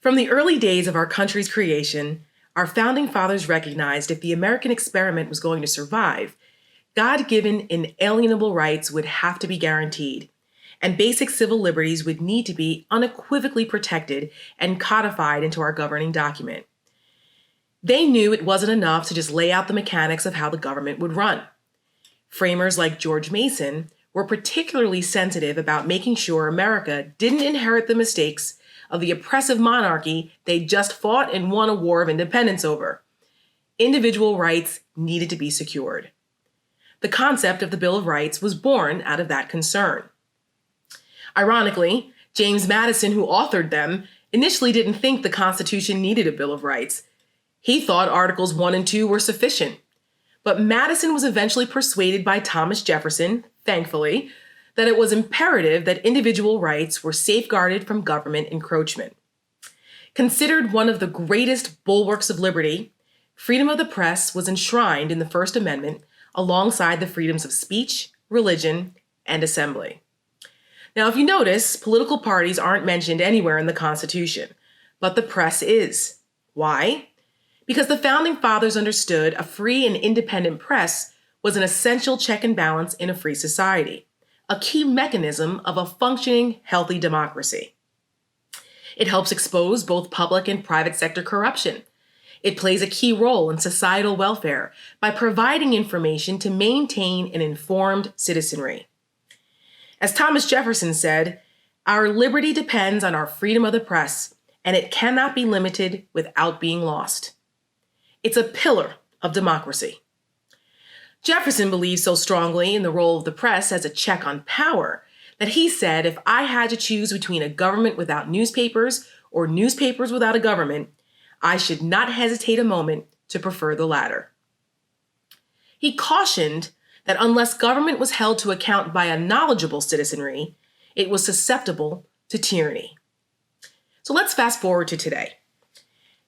From the early days of our country's creation, our founding fathers recognized if the American experiment was going to survive, God-given inalienable rights would have to be guaranteed, and basic civil liberties would need to be unequivocally protected and codified into our governing document. They knew it wasn't enough to just lay out the mechanics of how the government would run. Framers like George Mason were particularly sensitive about making sure America didn't inherit the mistakes of the oppressive monarchy they just fought and won a war of independence over. Individual rights needed to be secured. The concept of the Bill of Rights was born out of that concern. Ironically, James Madison, who authored them, initially didn't think the Constitution needed a Bill of Rights. He thought Articles 1 and 2 were sufficient. But Madison was eventually persuaded by Thomas Jefferson, thankfully, that it was imperative that individual rights were safeguarded from government encroachment. Considered one of the greatest bulwarks of liberty, freedom of the press was enshrined in the First Amendment alongside the freedoms of speech, religion, and assembly. Now, if you notice, political parties aren't mentioned anywhere in the Constitution, but the press is. Why? Because the Founding Fathers understood a free and independent press was an essential check and balance in a free society, a key mechanism of a functioning, healthy democracy. It helps expose both public and private sector corruption. It plays a key role in societal welfare by providing information to maintain an informed citizenry. As Thomas Jefferson said, "Our liberty depends on our freedom of the press, and it cannot be limited without being lost." It's a pillar of democracy. Jefferson believed so strongly in the role of the press as a check on power that he said if I had to choose between a government without newspapers or newspapers without a government, I should not hesitate a moment to prefer the latter. He cautioned that unless government was held to account by a knowledgeable citizenry, it was susceptible to tyranny. So let's fast forward to today.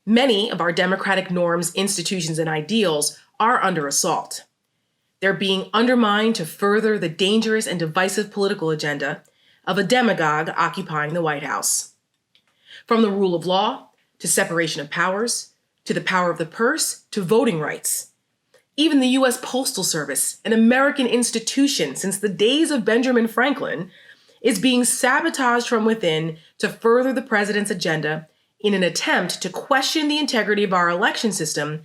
Many of our democratic norms, institutions, and ideals are under assault. They're being undermined to further the dangerous and divisive political agenda of a demagogue occupying the White House. From the rule of law, to separation of powers, to the power of the purse, to voting rights. Even the U.S. Postal Service, an American institution since the days of Benjamin Franklin, is being sabotaged from within to further the president's agenda in an attempt to question the integrity of our election system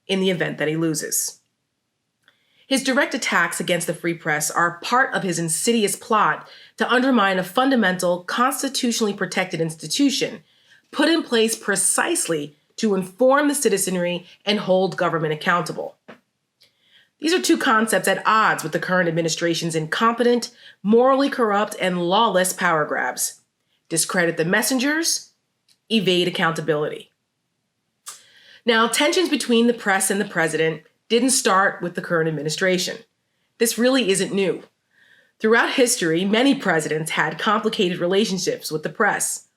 in the event that he loses. His direct attacks against the free press are part of his insidious plot to undermine a fundamental, constitutionally protected institution put in place precisely to inform the citizenry and hold government accountable. These are two concepts at odds with the current administration's incompetent, morally corrupt, and lawless power grabs. Discredit the messengers, evade accountability. Now, tensions between the press and the president didn't start with the current administration. This really isn't new. Throughout history, many presidents had complicated relationships with the press.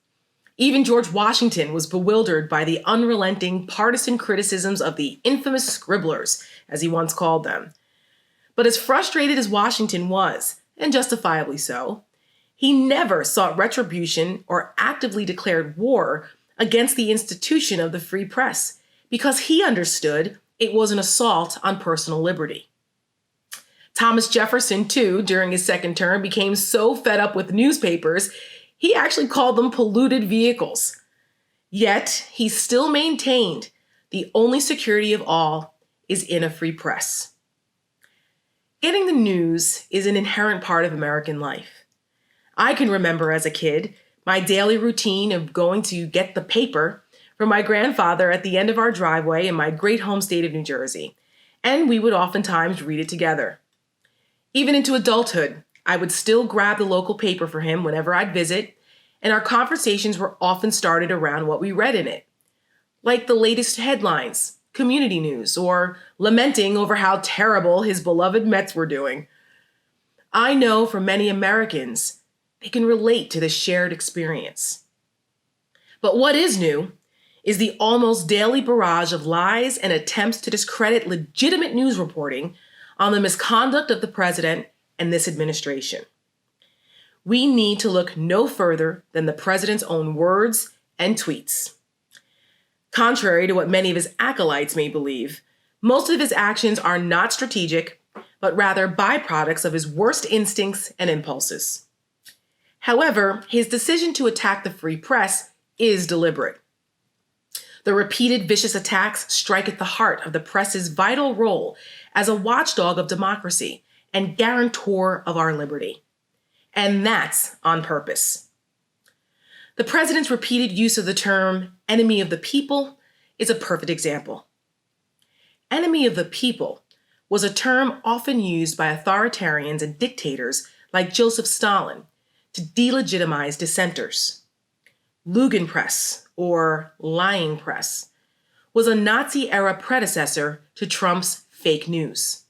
Even George Washington was bewildered by the unrelenting partisan criticisms of the infamous scribblers, as he once called them. But as frustrated as Washington was, and justifiably so, he never sought retribution or actively declared war against the institution of the free press because he understood it was an assault on personal liberty. Thomas Jefferson, too, during his second term, became so fed up with newspapers, he actually called them polluted vehicles. Yet, he still maintained the only security of all is in a free press. Getting the news is an inherent part of American life. I can remember as a kid my daily routine of going to get the paper from my grandfather at the end of our driveway in my great home state of New Jersey, and we would oftentimes read it together. Even into adulthood, I would still grab the local paper for him whenever I'd visit, and our conversations were often started around what we read in it, like the latest headlines, community news, or lamenting over how terrible his beloved Mets were doing. I know for many Americans, they can relate to this shared experience. But what is new is the almost daily barrage of lies and attempts to discredit legitimate news reporting on the misconduct of the president and this administration. We need to look no further than the president's own words and tweets. Contrary to what many of his acolytes may believe, most of his actions are not strategic, but rather byproducts of his worst instincts and impulses. However, his decision to attack the free press is deliberate. The repeated vicious attacks strike at the heart of the press's vital role as a watchdog of democracy and guarantor of our liberty. And that's on purpose. The president's repeated use of the term enemy of the people is a perfect example. Enemy of the people was a term often used by authoritarians and dictators like Joseph Stalin to delegitimize dissenters. Lügenpresse, or lying press, was a Nazi-era predecessor to Trump's fake news.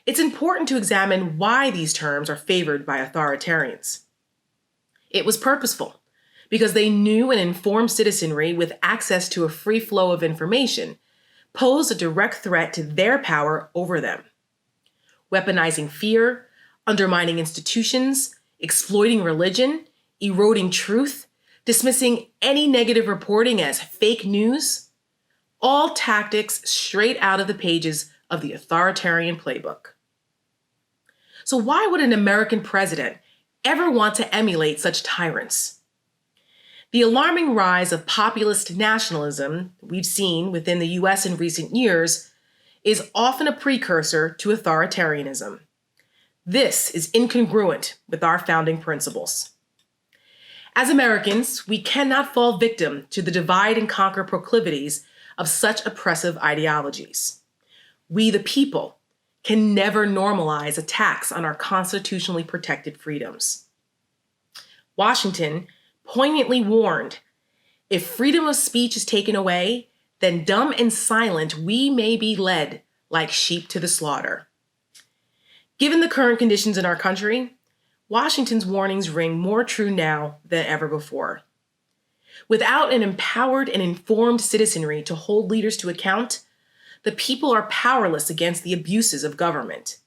It's important to examine why these terms are favored by authoritarians. It was purposeful, because they knew an informed citizenry with access to a free flow of information posed a direct threat to their power over them. Weaponizing fear, undermining institutions, exploiting religion, eroding truth, dismissing any negative reporting as fake news, all tactics straight out of the pages of the authoritarian playbook. So why would an American president ever want to emulate such tyrants? The alarming rise of populist nationalism we've seen within the US in recent years is often a precursor to authoritarianism. This is incongruent with our founding principles. As Americans, we cannot fall victim to the divide and conquer proclivities of such oppressive ideologies. We, the people, can never normalize attacks on our constitutionally protected freedoms. Washington poignantly warned, if freedom of speech is taken away, then dumb and silent we may be led like sheep to the slaughter. Given the current conditions in our country, Washington's warnings ring more true now than ever before. Without an empowered and informed citizenry to hold leaders to account, the people are powerless against the abuses of government.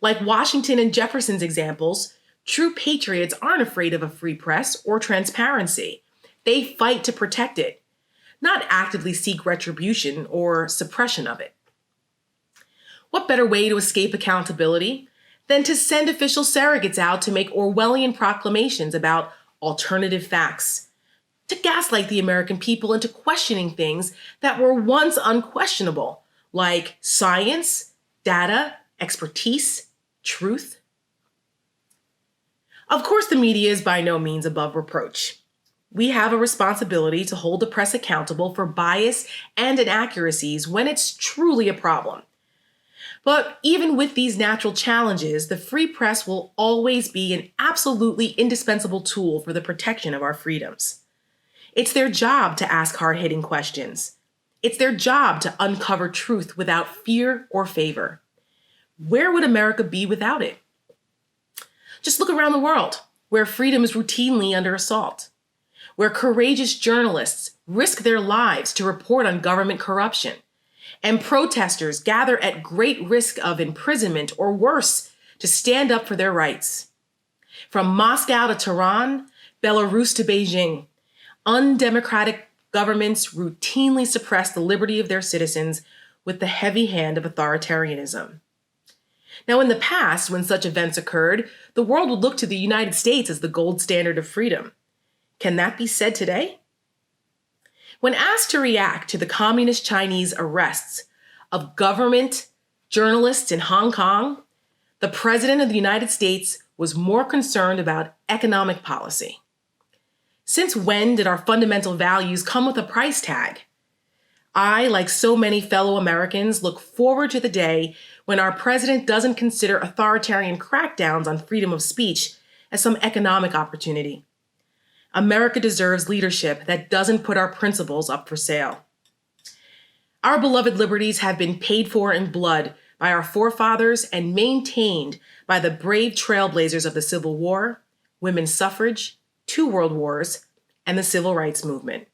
Like Washington and Jefferson's examples, true patriots aren't afraid of a free press or transparency. They fight to protect it, not actively seek retribution or suppression of it. What better way to escape accountability than to send official surrogates out to make Orwellian proclamations about alternative facts, to gaslight the American people into questioning things that were once unquestionable, like science, data, expertise, truth? Of course, the media is by no means above reproach. We have a responsibility to hold the press accountable for bias and inaccuracies when it's truly a problem. But even with these natural challenges, the free press will always be an absolutely indispensable tool for the protection of our freedoms. It's their job to ask hard-hitting questions. It's their job to uncover truth without fear or favor. Where would America be without it? Just look around the world, where freedom is routinely under assault, where courageous journalists risk their lives to report on government corruption, and protesters gather at great risk of imprisonment or worse to stand up for their rights. From Moscow to Tehran, Belarus to Beijing, undemocratic governments routinely suppress the liberty of their citizens with the heavy hand of authoritarianism. Now, in the past, when such events occurred, the world would look to the United States as the gold standard of freedom. Can that be said today? When asked to react to the communist Chinese arrests of government journalists in Hong Kong, the President of the United States was more concerned about economic policy. Since when did our fundamental values come with a price tag? I, like so many fellow Americans, look forward to the day when our president doesn't consider authoritarian crackdowns on freedom of speech as some economic opportunity. America deserves leadership that doesn't put our principles up for sale. Our beloved liberties have been paid for in blood by our forefathers and maintained by the brave trailblazers of the Civil War, women's suffrage, 2 world wars, and the civil rights movement.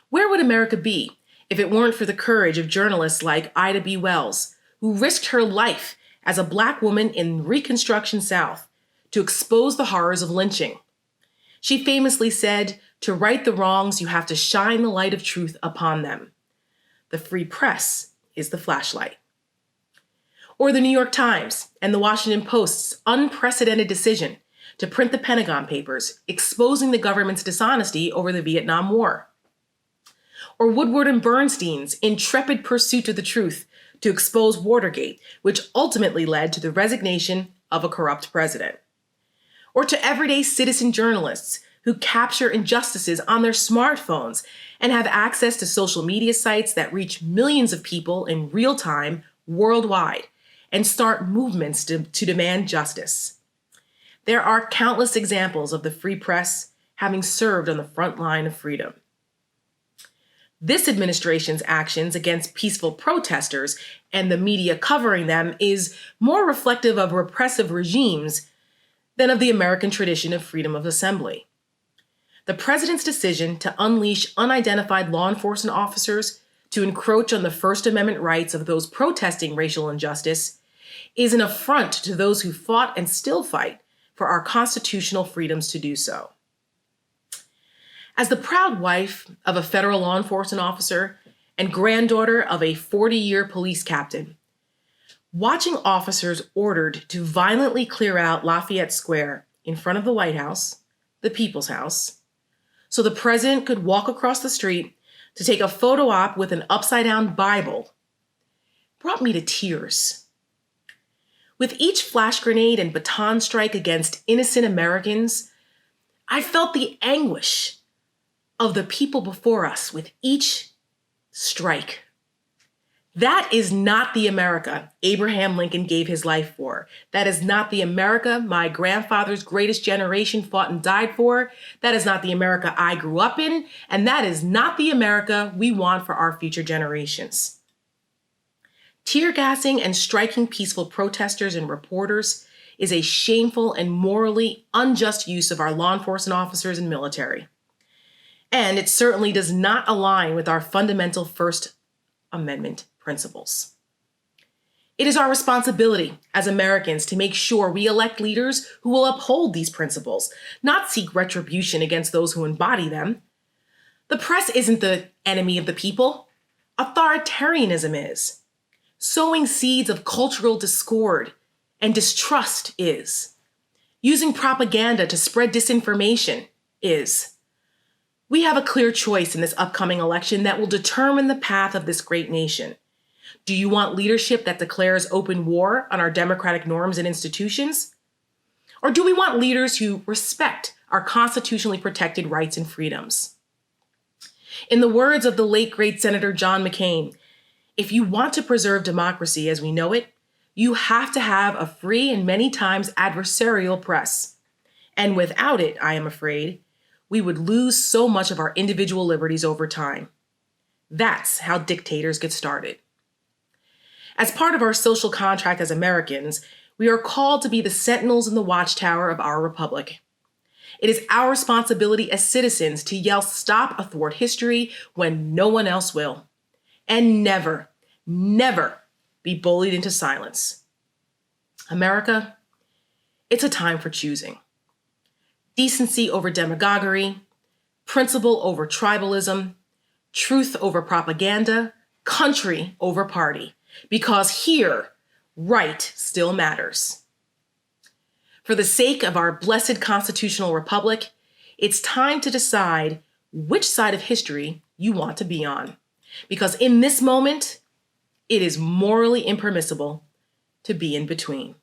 Where would America be if it weren't for the courage of journalists like Ida B. Wells, who risked her life as a Black woman in Reconstruction South to expose the horrors of lynching? She famously said, "To right the wrongs, you have to shine the light of truth upon them. The free press is the flashlight." Or the New York Times and the Washington Post's unprecedented decision to print the Pentagon Papers, exposing the government's dishonesty over the Vietnam War. Or Woodward and Bernstein's intrepid pursuit of the truth to expose Watergate, which ultimately led to the resignation of a corrupt president. Or to everyday citizen journalists who capture injustices on their smartphones and have access to social media sites that reach millions of people in real time worldwide and start movements to demand justice. There are countless examples of the free press having served on the front line of freedom. This administration's actions against peaceful protesters and the media covering them is more reflective of repressive regimes than of the American tradition of freedom of assembly. The president's decision to unleash unidentified law enforcement officers to encroach on the First Amendment rights of those protesting racial injustice is an affront to those who fought and still fight for our constitutional freedoms to do so. As the proud wife of a federal law enforcement officer and granddaughter of a 40-year police captain, watching officers ordered to violently clear out Lafayette Square in front of the White House, the People's House, so the president could walk across the street to take a photo op with an upside-down Bible, brought me to tears. With each flash grenade and baton strike against innocent Americans, I felt the anguish of the people before us with each strike. That is not the America Abraham Lincoln gave his life for. That is not the America my grandfather's greatest generation fought and died for. That is not the America I grew up in. And that is not the America we want for our future generations. Tear gassing and striking peaceful protesters and reporters is a shameful and morally unjust use of our law enforcement officers and military. And it certainly does not align with our fundamental First Amendment principles. It is our responsibility as Americans to make sure we elect leaders who will uphold these principles, not seek retribution against those who embody them. The press isn't the enemy of the people. Authoritarianism is. Sowing seeds of cultural discord and distrust is. Using propaganda to spread disinformation is. We have a clear choice in this upcoming election that will determine the path of this great nation. Do you want leadership that declares open war on our democratic norms and institutions? Or do we want leaders who respect our constitutionally protected rights and freedoms? In the words of the late great Senator John McCain, if you want to preserve democracy as we know it, you have to have a free and many times adversarial press. And without it, I am afraid, we would lose so much of our individual liberties over time. That's how dictators get started. As part of our social contract as Americans, we are called to be the sentinels in the watchtower of our republic. It is our responsibility as citizens to yell stop athwart history when no one else will. And never, never be bullied into silence. America, it's a time for choosing. Decency over demagoguery, principle over tribalism, truth over propaganda, country over party. Because here, right still matters. For the sake of our blessed constitutional republic, it's time to decide which side of history you want to be on. Because in this moment, it is morally impermissible to be in between.